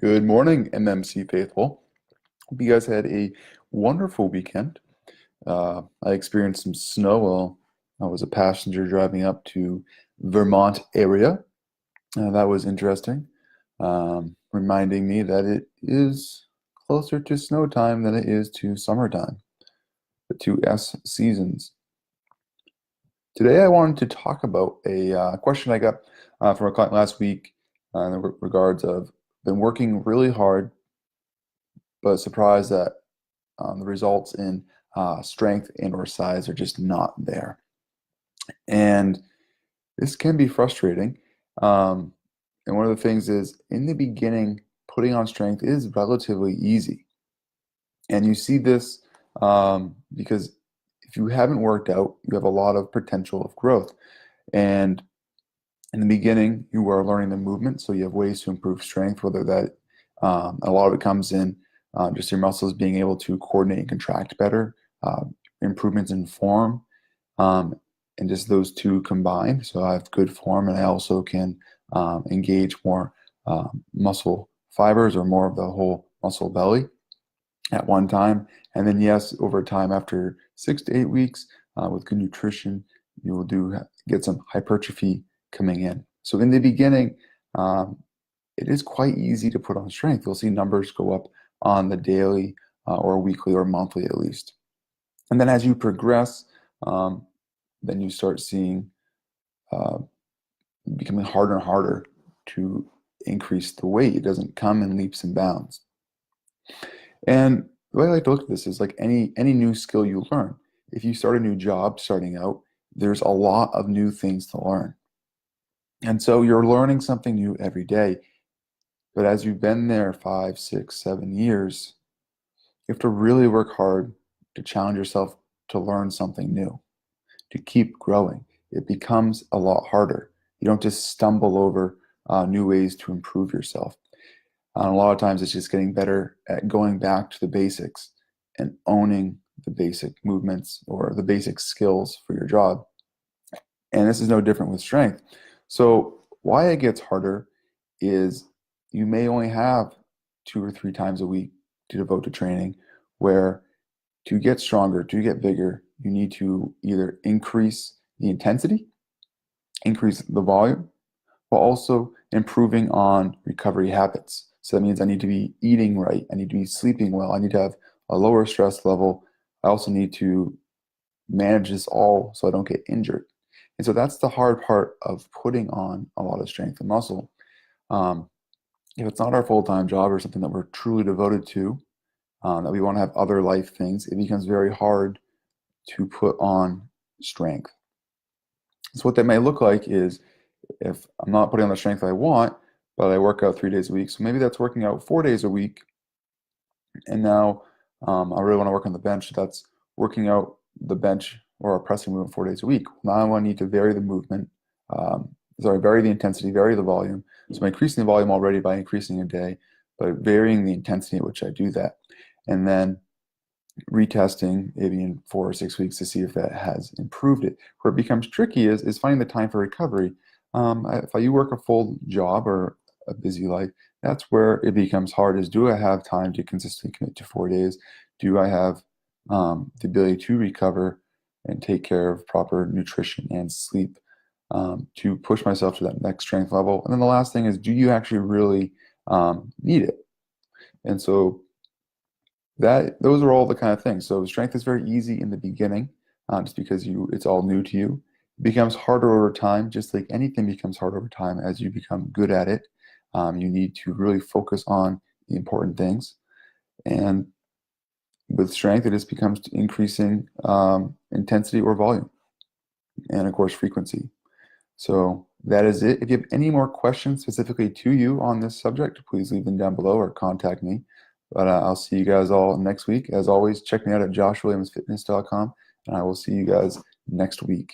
Good morning, MMC faithful. Hope you guys had a wonderful weekend. I experienced some snow while I was a passenger driving up to Vermont area. That was interesting, reminding me that it is closer to snow time than it is to summertime, the two S seasons. Today, I wanted to talk about a question I got from a client last week in regards of been working really hard, but surprised that the results in strength and or size are just not there. And this can be frustrating. And one of the things is in the beginning, putting on strength is relatively easy. And you see this because if you haven't worked out, you have a lot of potential of growth. And in the beginning, you are learning the movement, so you have ways to improve strength, whether that a lot of it comes in just your muscles being able to coordinate and contract better, improvements in form, and just those two combined. So I have good form, and I also can engage more muscle fibers or more of the whole muscle belly at one time. And then, yes, over time, after 6 to 8 weeks, with good nutrition, you will get some hypertrophy coming in. So in the beginning, it is quite easy to put on strength. You'll see numbers go up on the daily or weekly or monthly at least. And then as you progress, then you start seeing becoming harder and harder to increase the weight. It doesn't come in leaps and bounds. And the way I like to look at this is like any new skill you learn. If you start a new job starting out, there's a lot of new things to learn. And so you're learning something new every day. But as you've been there 5, 6, 7 years, you have to really work hard to challenge yourself to learn something new, to keep growing. It becomes a lot harder. You don't just stumble over new ways to improve yourself. And a lot of times it's just getting better at going back to the basics and owning the basic movements or the basic skills for your job. And this is no different with strength. So why it gets harder is you may only have 2 or 3 times a week to devote to training, where to get stronger, to get bigger, you need to either increase the intensity, increase the volume, while also improving on recovery habits. So that means I need to be eating right, I need to be sleeping well, I need to have a lower stress level. I also need to manage this all so I don't get injured. And so that's the hard part of putting on a lot of strength and muscle. If it's not our full-time job or something that we're truly devoted to, that we want to have other life things, it becomes very hard to put on strength. So what that may look like is if I'm not putting on the strength I want, but I work out 3 days a week, so maybe that's working out 4 days a week, and now I really want to work on the bench. That's working out the bench or a pressing movement 4 days a week. Now I need to vary the movement, vary the intensity, vary the volume. So I'm increasing the volume already by increasing a day, but varying the intensity at which I do that. And then retesting maybe in 4 or 6 weeks to see if that has improved it. Where it becomes tricky is finding the time for recovery. If you work a full job or a busy life, that's where it becomes hard is, do I have time to consistently commit to 4 days? Do I have the ability to recover and take care of proper nutrition and sleep to push myself to that next strength level? And then the last thing is, do you actually really need it? And so those are all the kind of things. So strength is very easy in the beginning, just because it's all new to you. It becomes harder over time, just like anything becomes harder over time as you become good at it. You need to really focus on the important things. And with strength, it just becomes increasing intensity or volume, and of course frequency. So that is it. If you have any more questions specifically to you on this subject, please leave them down below or contact me. But I'll see you guys all next week. As always, check me out at joshwilliamsfitness.com, and I will see you guys next week.